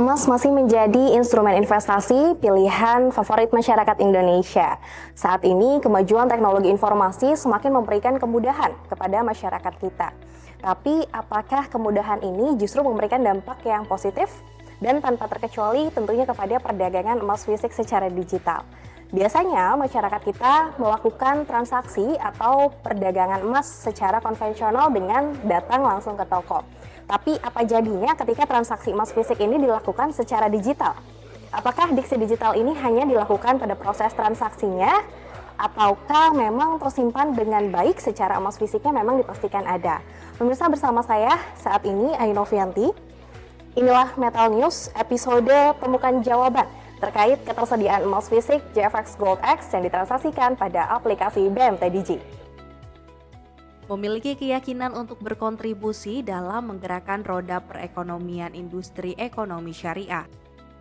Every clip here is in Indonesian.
Emas masih menjadi instrumen investasi pilihan favorit masyarakat Indonesia. Saat ini, kemajuan teknologi informasi semakin memberikan kemudahan kepada masyarakat kita. Tapi, apakah kemudahan ini justru memberikan dampak yang positif? Dan tanpa terkecuali tentunya kepada perdagangan emas fisik secara digital. Biasanya, masyarakat kita melakukan transaksi atau perdagangan emas secara konvensional dengan datang langsung ke toko. Tapi apa jadinya ketika transaksi emas fisik ini dilakukan secara digital? Apakah diksi digital ini hanya dilakukan pada proses transaksinya? Ataukah memang tersimpan dengan baik secara emas fisiknya memang dipastikan ada? Pemirsa, bersama saya saat ini Ayu Novianti. Inilah Metal News episode Temukan Jawaban terkait ketersediaan emas fisik JFX Gold X yang ditransaksikan pada aplikasi BMTDJ. Memiliki keyakinan untuk berkontribusi dalam menggerakkan roda perekonomian industri ekonomi syariah.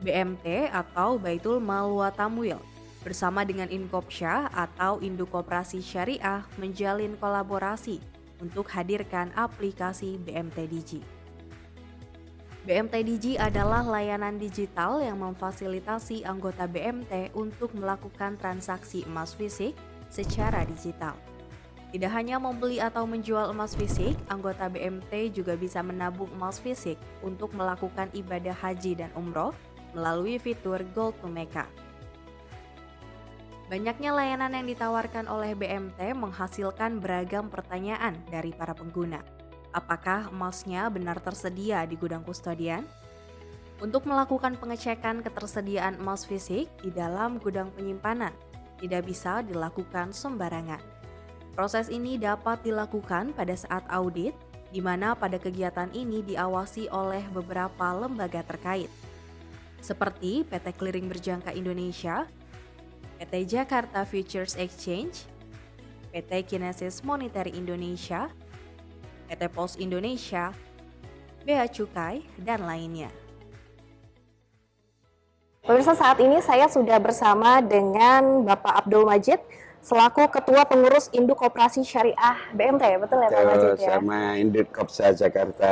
BMT atau Baitul Mal wa Tamwil bersama dengan Inkopsya atau Induk Koperasi Syariah menjalin kolaborasi untuk hadirkan aplikasi BMTDJ. BMTDJ adalah layanan digital yang memfasilitasi anggota BMT untuk melakukan transaksi emas fisik secara digital. Tidak hanya membeli atau menjual emas fisik, anggota BMT juga bisa menabung emas fisik untuk melakukan ibadah haji dan umroh melalui fitur Gold to Mecca. Banyaknya layanan yang ditawarkan oleh BMT menghasilkan beragam pertanyaan dari para pengguna. Apakah emasnya benar tersedia di gudang kustodian? Untuk melakukan pengecekan ketersediaan emas fisik di dalam gudang penyimpanan, tidak bisa dilakukan sembarangan. Proses ini dapat dilakukan pada saat audit, di mana pada kegiatan ini diawasi oleh beberapa lembaga terkait, seperti PT Clearing Berjangka Indonesia, PT Jakarta Futures Exchange, PT Kinesis Monetary Indonesia, PT Pos Indonesia, Bea Cukai, dan lainnya. Pemirsa, saat ini saya sudah bersama dengan Bapak Abdul Majid selaku Ketua Pengurus Induk Koperasi Syariah BMT, betul ya Pak Majid ya? Sama Induk Kopsa Jakarta.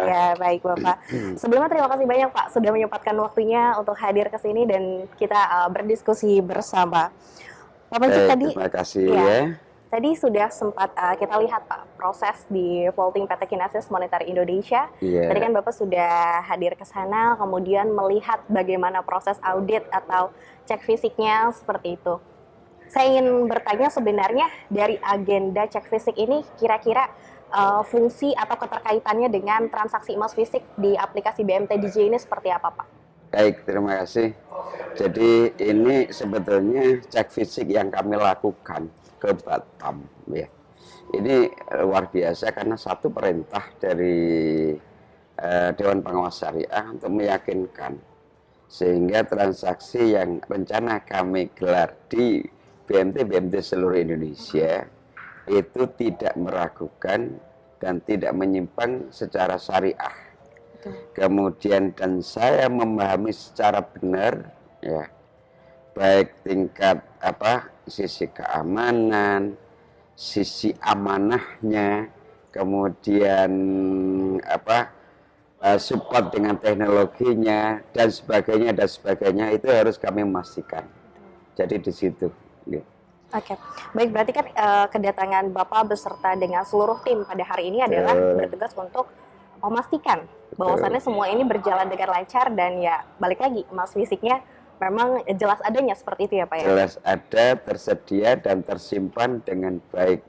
Ya, baik Bapak. Sebelumnya terima kasih banyak Pak sudah menyempatkan waktunya untuk hadir ke sini dan kita berdiskusi bersama. Pak Majid tadi, terima kasih ya. Tadi sudah sempat kita lihat Pak proses di vaulting PT Kinesis Monetary Indonesia. Tadi kan Bapak sudah hadir ke sana, kemudian melihat bagaimana proses audit atau cek fisiknya seperti itu. Saya ingin bertanya sebenarnya dari agenda cek fisik ini kira-kira fungsi atau keterkaitannya dengan transaksi emas fisik di aplikasi BMTDJ ini seperti apa Pak? Baik, terima kasih. Jadi ini sebetulnya cek fisik yang kami lakukan ke Batam ya. Ini luar biasa karena satu perintah dari Dewan Pengawas Syariah untuk meyakinkan sehingga transaksi yang rencana kami gelar di BMT seluruh Indonesia itu tidak meragukan dan tidak menyimpang secara syariah. Kemudian dan saya memahami secara benar ya, baik tingkat sisi keamanan, sisi amanahnya, kemudian support dengan teknologinya dan sebagainya itu harus kami memastikan. Jadi di situ. Oke, baik, berarti kan kedatangan Bapak beserta dengan seluruh tim pada hari ini adalah bertugas untuk memastikan bahwasannya semua ini berjalan dengan lancar dan ya balik lagi emas fisiknya memang jelas adanya seperti itu ya Pak ya? Jelas ada, tersedia dan tersimpan dengan baik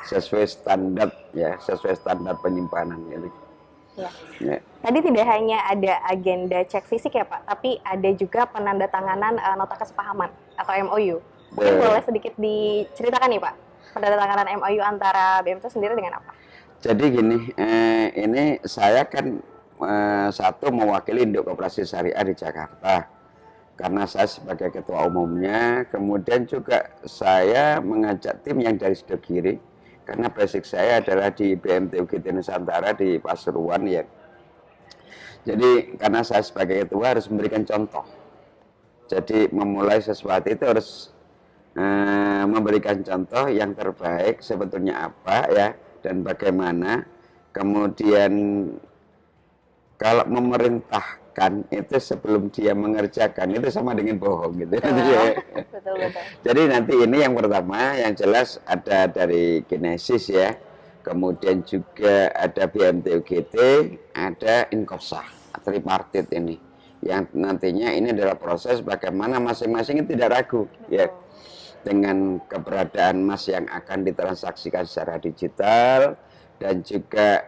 sesuai standar ya, sesuai standar penyimpanan gitu. Ya. Tadi tidak hanya ada agenda cek fisik ya Pak, tapi ada juga penandatanganan nota kesepahaman atau MOU. Mungkin boleh sedikit diceritakan nih Pak, penandatanganan MOU antara BMT sendiri dengan apa? Jadi gini, ini saya kan satu mewakili Induk Koperasi Syariah di Jakarta, karena saya sebagai ketua umumnya, kemudian juga saya mengajak tim yang dari Sidogiri, karena basic saya adalah di BMT UGT Nusantara di Pasuruan ya. Jadi karena saya sebagai ketua harus memberikan contoh. Jadi memulai sesuatu itu harus memberikan contoh yang terbaik sebetulnya apa ya dan bagaimana. Kemudian kalau memerintahkan mengatakan itu sebelum dia mengerjakan itu sama dengan bohong gitu. Betul, betul. Jadi nanti ini yang pertama yang jelas ada dari Genesis ya, kemudian juga ada BMT UGT, ada Inkopsah, tripartit ini, yang nantinya ini adalah proses bagaimana masing-masing itu tidak ragu ya dengan keberadaan emas yang akan ditransaksikan secara digital dan juga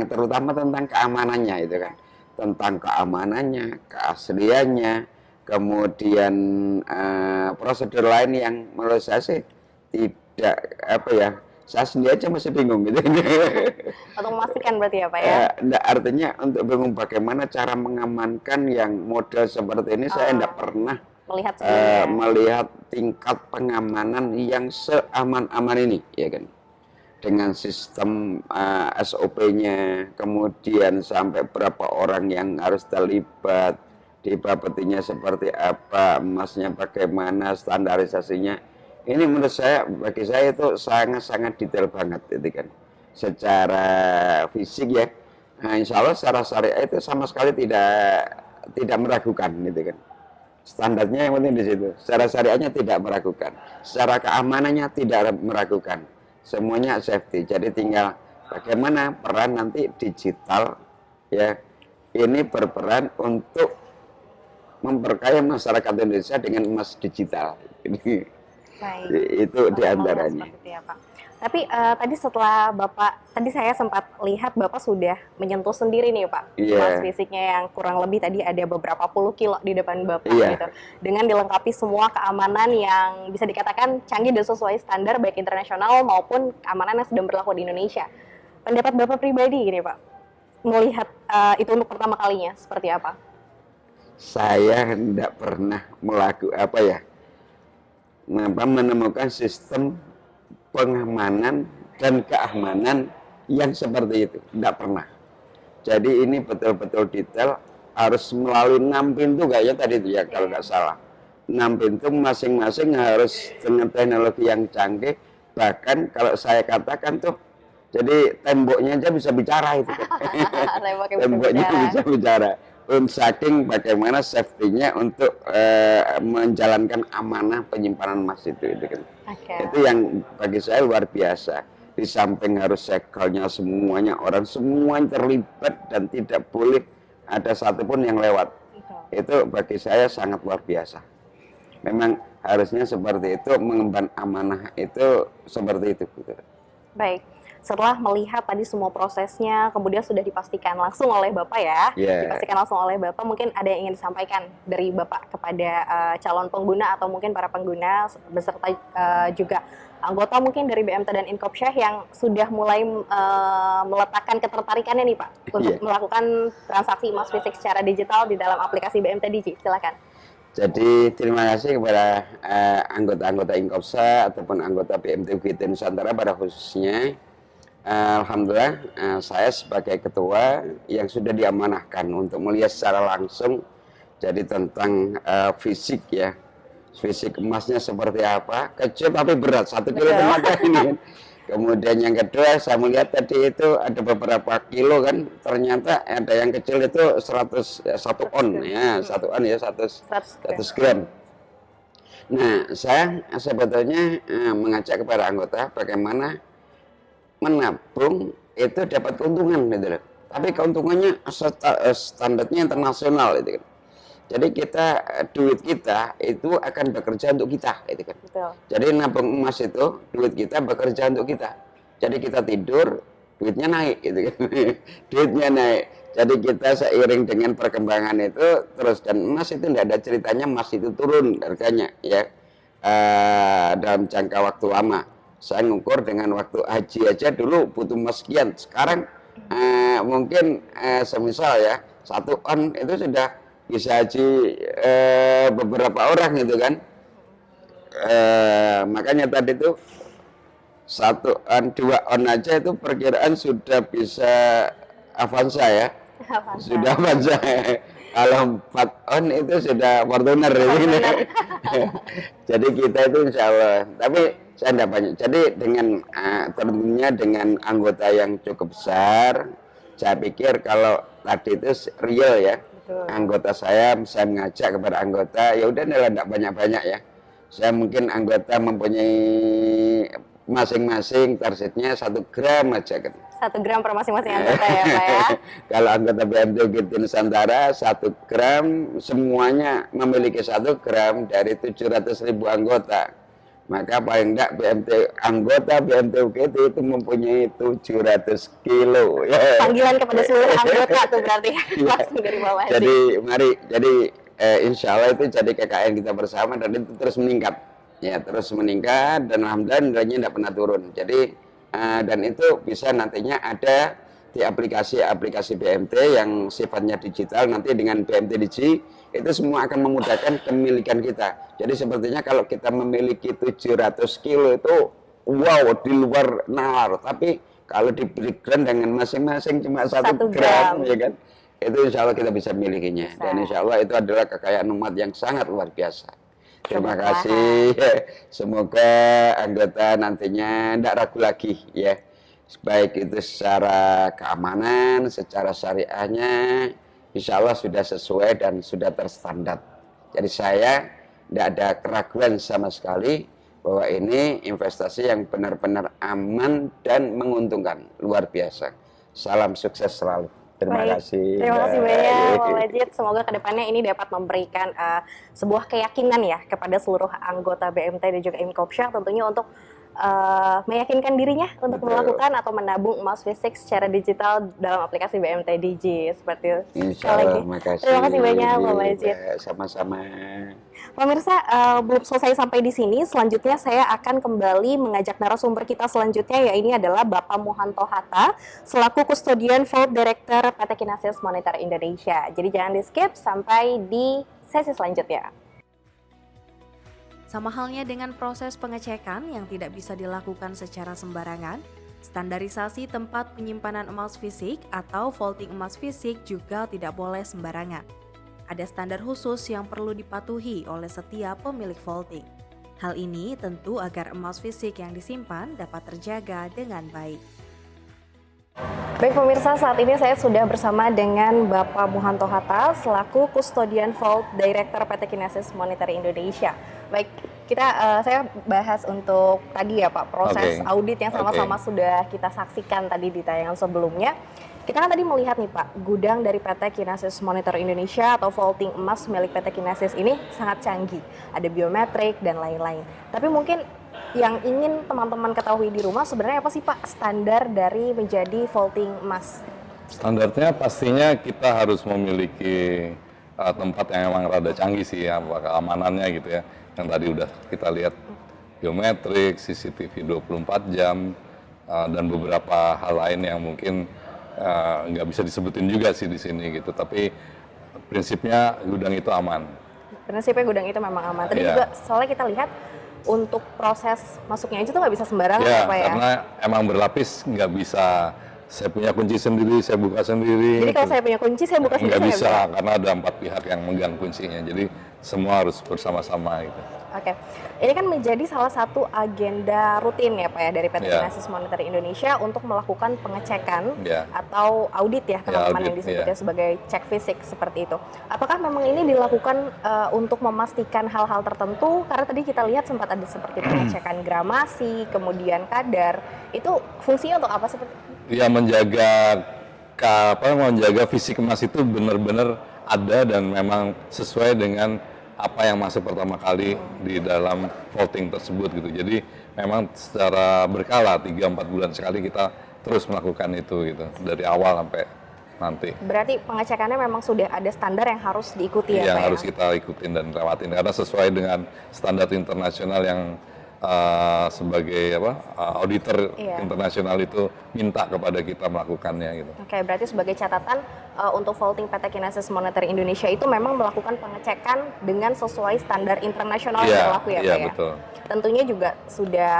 terutama tentang keamanannya itu kan, tentang keamanannya, keasliannya, kemudian prosedur lain yang menurut saya sih tidak saya sendiri aja masih bingung gitu. Untuk memastikan berarti ya Pak ya? Artinya untuk bingung bagaimana cara mengamankan yang model seperti ini saya tidak pernah melihat tingkat pengamanan yang seaman-aman ini ya kan, dengan sistem SOP-nya, kemudian sampai berapa orang yang harus terlibat, dibapetinya seperti apa, emasnya bagaimana, standarisasinya. Ini menurut saya, bagi saya itu sangat-sangat detail banget gitu kan. Secara fisik ya, nah, insya Allah secara syariah itu sama sekali tidak meragukan gitu kan. Standarnya yang penting di situ. Secara syariahnya tidak meragukan, secara keamanannya tidak meragukan. Semuanya safety. Jadi tinggal bagaimana peran nanti digital ya ini berperan untuk memperkaya masyarakat Indonesia dengan emas digital. Baik. Itu diantaranya. Ya, Pak. Tapi tadi setelah Bapak, tadi saya sempat lihat Bapak sudah menyentuh sendiri nih Pak, emas fisiknya yang kurang lebih tadi ada beberapa puluh kilo di depan Bapak gitu. Dengan dilengkapi semua keamanan yang bisa dikatakan canggih dan sesuai standar baik internasional maupun keamanan yang sedang berlaku di Indonesia. Pendapat Bapak pribadi gini Pak, melihat itu untuk pertama kalinya seperti apa? Saya tidak pernah menemukan sistem pengamanan dan keamanan yang seperti itu, tidak pernah. Jadi ini betul-betul detail, harus melalui 6 pintu kayaknya tadi itu ya kalau nggak salah. 6 pintu masing-masing harus dengan teknologi yang canggih. Bahkan kalau saya katakan tuh, jadi temboknya aja bisa bicara itu kan. Temboknya bisa bicara. Saking bagaimana safety-nya untuk menjalankan amanah penyimpanan emas itu kan. Itu yang bagi saya luar biasa. Di samping harus segelnya semuanya, orang semuanya terlibat dan tidak boleh ada satupun yang lewat. Itu bagi saya sangat luar biasa. Memang harusnya seperti itu, mengemban amanah itu seperti itu. Baik. Setelah melihat tadi semua prosesnya, kemudian sudah dipastikan langsung oleh Bapak ya, dipastikan langsung oleh Bapak, mungkin ada yang ingin disampaikan dari Bapak kepada calon pengguna atau mungkin para pengguna beserta juga anggota mungkin dari BMT dan Inkopsah yang sudah mulai meletakkan ketertarikannya nih Pak untuk melakukan transaksi emas fisik secara digital di dalam aplikasi BMT Digi. Silakan. Jadi terima kasih kepada anggota-anggota Inkopsah ataupun anggota BMT UGT Nusantara pada khususnya. Alhamdulillah saya sebagai ketua yang sudah diamanahkan untuk melihat secara langsung jadi tentang fisik ya, fisik emasnya seperti apa, kecil tapi berat 1 kilo ini. Kemudian yang kedua saya melihat tadi itu ada beberapa kilo kan, ternyata ada yang kecil itu 1 on ya, 1 on ya 100 gram. Nah saya sebetulnya mengajak kepada anggota bagaimana menabung itu dapat keuntungan gitu loh. Tapi keuntungannya standarnya internasional gitu kan. Jadi duit kita itu akan bekerja untuk kita gitu kan. Betul. Jadi nabung emas itu duit kita bekerja untuk kita. Jadi kita tidur duitnya naik gitu kan. Duitnya naik. Jadi kita seiring dengan perkembangan itu terus, dan emas itu tidak ada ceritanya emas itu turun harganya ya dalam jangka waktu lama. Saya ngukur dengan waktu haji aja dulu butuh emas sekian. Sekarang mungkin semisal ya 1 on itu sudah bisa haji beberapa orang gitu kan. Makanya tadi tuh 1 on, 2 on aja itu perkiraan sudah bisa Avanza ya. Sudah Avanza. Kalau 4 on itu sudah Fortuner ini. Jadi kita itu insya Allah. Tapi saya tidak banyak. Jadi tentunya dengan anggota yang cukup besar, saya pikir kalau tadi itu real ya. Betul. anggota saya mengajak kepada anggota, ya udah enggak banyak-banyak ya. Saya mungkin anggota mempunyai masing-masing targetnya 1 gram aja kan. 1 gram per masing-masing anggota ya Pak ya. Kalau anggota BMT UGT Nusantara 1 gram, semuanya memiliki 1 gram dari 700.000 anggota. Maka paling enggak anggota BMT UGT itu mempunyai 700 kilo. Panggilan kepada seluruh anggota tuh berarti langsung dari bawah. Jadi mari, insya Allah itu jadi KKN kita bersama dan itu terus meningkat. Ya, terus meningkat dan alhamdulillah nilainya tidak pernah turun. Jadi dan itu bisa nantinya ada di aplikasi BMT yang sifatnya digital, nanti dengan BMT Digi itu semua akan memudahkan kepemilikan kita. Jadi sepertinya kalau kita memiliki 700 kilo itu wow, di luar nalar, tapi kalau di breakdown dengan masing-masing cuma 1 gram ya kan, itu insya Allah kita bisa milikinya. Dan insya Allah itu adalah kekayaan umat yang sangat luar biasa. Terima kasih. Semoga anggota nantinya tidak ragu lagi ya. Baik itu secara keamanan, secara syariahnya, insya Allah sudah sesuai dan sudah terstandar. Jadi saya tidak ada keraguan sama sekali bahwa ini investasi yang benar-benar aman dan menguntungkan. Luar biasa. Salam sukses selalu. Terima kasih. Terima kasih banyak Pak Majid. Semoga kedepannya ini dapat memberikan sebuah keyakinan ya kepada seluruh anggota BMT dan juga Imkopsya tentunya untuk meyakinkan dirinya untuk melakukan atau menabung emas fisik secara digital dalam aplikasi BMT Digi seperti itu. Insya Allah, makasih. Terima kasih banyak Pak Majid. Sama-sama. Pemirsa, belum selesai sampai di sini. Selanjutnya saya akan kembali mengajak narasumber kita selanjutnya, ya ini adalah Bapak Muhanto Hatta selaku Custodian Vault Director PT Kinaxis Moneter Indonesia. Jadi jangan di skip sampai di sesi selanjutnya. Sama halnya dengan proses pengecekan yang tidak bisa dilakukan secara sembarangan, standarisasi tempat penyimpanan emas fisik atau vaulting emas fisik juga tidak boleh sembarangan. Ada standar khusus yang perlu dipatuhi oleh setiap pemilik vaulting. Hal ini tentu agar emas fisik yang disimpan dapat terjaga dengan baik. Baik pemirsa, saat ini saya sudah bersama dengan Bapak Muhanto Hatta selaku Custodian Vault Director PT Kinaxis Moneter Indonesia. Baik, saya bahas untuk tadi ya Pak, proses audit yang sama-sama sudah kita saksikan tadi di tayangan sebelumnya. Kita kan tadi melihat nih Pak, gudang dari PT Kinaxis Moneter Indonesia atau vaulting emas milik PT Kinaxis ini sangat canggih. Ada biometrik dan lain-lain. Tapi mungkin yang ingin teman-teman ketahui di rumah sebenarnya apa sih Pak standar dari menjadi vaulting emas? Standarnya pastinya kita harus memiliki tempat yang memang rada canggih sih ya, keamanannya gitu ya. Yang tadi udah kita lihat biometrik, CCTV 24 jam, dan beberapa hal lain yang mungkin nggak bisa disebutin juga sih di sini gitu. Tapi prinsipnya gudang itu aman. Prinsipnya gudang itu memang aman. Tadi juga soalnya kita lihat untuk proses masuknya aja tuh nggak bisa sembarangan ya Pak ya? Karena emang berlapis, nggak bisa saya punya kunci sendiri, saya buka sendiri. Jadi kalau saya punya kunci, saya buka sendiri? Nggak bisa, karena ada 4 pihak yang megang kuncinya. Jadi semua harus bersama-sama gitu. Oke, ini kan menjadi salah satu agenda rutin ya Pak ya dari PT Kinaxis Moneter Indonesia untuk melakukan pengecekan atau audit ya teman-teman yang disebutnya sebagai cek fisik seperti itu. Apakah memang ini dilakukan untuk memastikan hal-hal tertentu? Karena tadi kita lihat sempat ada seperti pengecekan gramasi, kemudian kadar. Itu fungsinya untuk apa seperti itu? Ya menjaga fisik emas itu benar-benar ada dan memang sesuai dengan apa yang masuk pertama kali di dalam vaulting tersebut gitu. Jadi memang secara berkala 3-4 bulan sekali kita terus melakukan itu gitu dari awal sampai nanti. Berarti pengecekannya memang sudah ada standar yang harus diikuti ya Pak? Yang harus kita ikutin dan lewatin karena sesuai dengan standar internasional yang sebagai auditor internasional itu minta kepada kita melakukannya gitu. Oke, berarti sebagai catatan untuk vaulting PT Kinaxis Moneter Indonesia itu memang melakukan pengecekan dengan sesuai standar internasional yang berlaku ya Pak ya? Betul. Tentunya juga sudah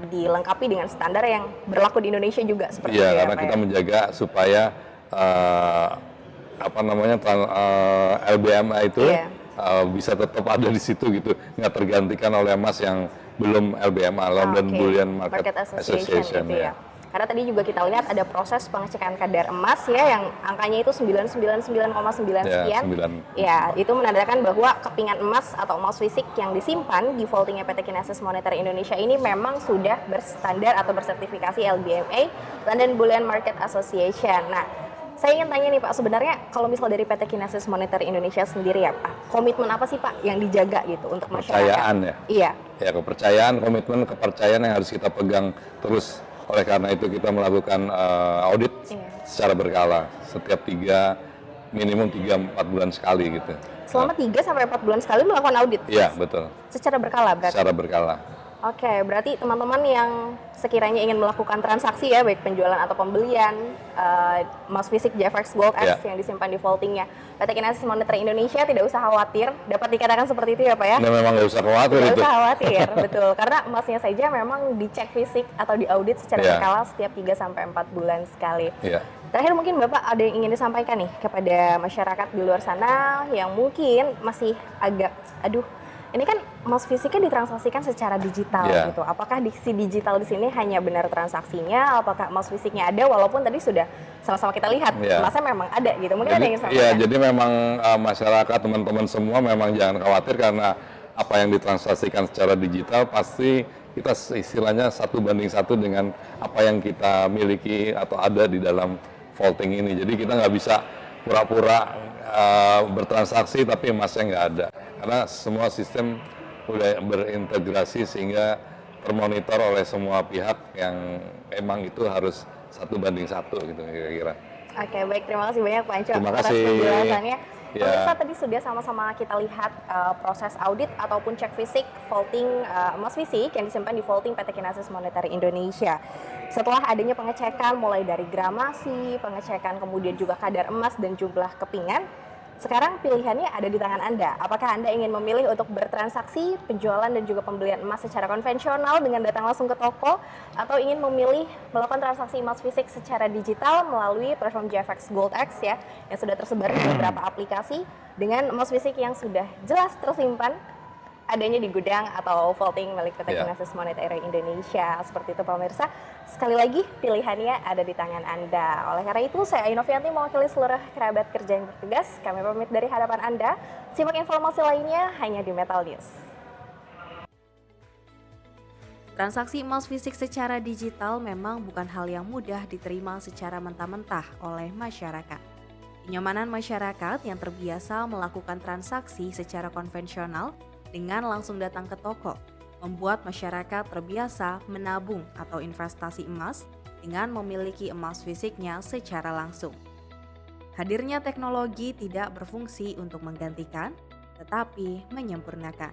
dilengkapi dengan standar yang berlaku di Indonesia juga seperti itu ya karena kita menjaga supaya LBMA itu bisa tetap ada di situ gitu, nggak tergantikan oleh emas yang belum LBMA, London Bullion Market Association ya. Karena tadi juga kita lihat ada proses pengecekan kadar emas ya yang angkanya itu 999,9 Ya, sekian. 9. Ya, itu menandakan bahwa kepingan emas atau emas fisik yang disimpan di vaultingnya PT Kinesis Moneter Indonesia ini memang sudah berstandar atau bersertifikasi LBMA, London Bullion Market Association. Nah, saya ingin tanya nih Pak, sebenarnya kalau misal dari PT Kinesis Moneter Indonesia sendiri ya Pak, komitmen apa sih Pak yang dijaga gitu untuk masyarakat? Kepercayaan ya. Iya. Ya, kepercayaan, komitmen, kepercayaan yang harus kita pegang terus. Oleh karena itu kita melakukan audit secara berkala, setiap minimum 3-4 bulan sekali gitu. Selama 3-4 bulan sekali melakukan audit? Iya, betul. Secara berkala berarti? Secara berkala. Oke, berarti teman-teman yang sekiranya ingin melakukan transaksi ya, baik penjualan atau pembelian emas fisik JFX Gold X yang disimpan di vaultingnya PT Kinesis Moneter Indonesia tidak usah khawatir, dapat dikatakan seperti itu ya Pak ya? Nah, memang nggak usah khawatir Tidak itu. usah khawatir, betul. Karena emasnya saja memang dicek fisik atau diaudit secara berkala setiap 3-4 bulan sekali. Iya. Terakhir mungkin Bapak ada yang ingin disampaikan nih kepada masyarakat di luar sana yang mungkin masih agak, ini kan emas fisiknya ditransaksikan secara digital gitu. Apakah si digital di sini hanya benar transaksinya? Apakah emas fisiknya ada? Walaupun tadi sudah sama-sama kita lihat emasnya memang ada gitu. Mungkin ada yang ingin sampaikan. Iya, jadi memang masyarakat, teman-teman semua memang jangan khawatir karena apa yang ditransaksikan secara digital pasti kita istilahnya 1:1 dengan apa yang kita miliki atau ada di dalam vaulting ini. Jadi kita nggak bisa pura-pura bertransaksi tapi emasnya nggak ada. Karena semua sistem udah berintegrasi sehingga termonitor oleh semua pihak yang emang itu harus 1:1 gitu kira-kira. Oke, baik, terima kasih banyak Pak Anco atas kasih. penjelasannya. Pemirsa, Ya. tadi sudah sama-sama kita lihat proses audit ataupun cek fisik vaulting emas fisik yang disimpan di vaulting PT Kinesis Moneter Indonesia. Setelah adanya pengecekan mulai dari gramasi, pengecekan kemudian juga kadar emas dan jumlah kepingan, sekarang pilihannya ada di tangan Anda. Apakah Anda ingin memilih untuk bertransaksi, penjualan dan juga pembelian emas secara konvensional dengan datang langsung ke toko, atau ingin memilih melakukan transaksi emas fisik secara digital melalui platform JFX Gold X ya, yang sudah tersebar di beberapa aplikasi dengan emas fisik yang sudah jelas tersimpan adanya di gudang atau vaulting milik PT Kinesis Moneter Indonesia. Seperti itu pemirsa. Sekali lagi pilihannya ada di tangan Anda. Oleh karena itu saya Ainovianti mewakili seluruh kerabat kerja yang bertugas. Kami pamit dari hadapan Anda. Simak informasi lainnya hanya di Metal News. Transaksi emas fisik secara digital memang bukan hal yang mudah diterima secara mentah-mentah oleh masyarakat. Kenyamanan masyarakat yang terbiasa melakukan transaksi secara konvensional dengan langsung datang ke toko, membuat masyarakat terbiasa menabung atau investasi emas dengan memiliki emas fisiknya secara langsung. Hadirnya teknologi tidak berfungsi untuk menggantikan, tetapi menyempurnakan.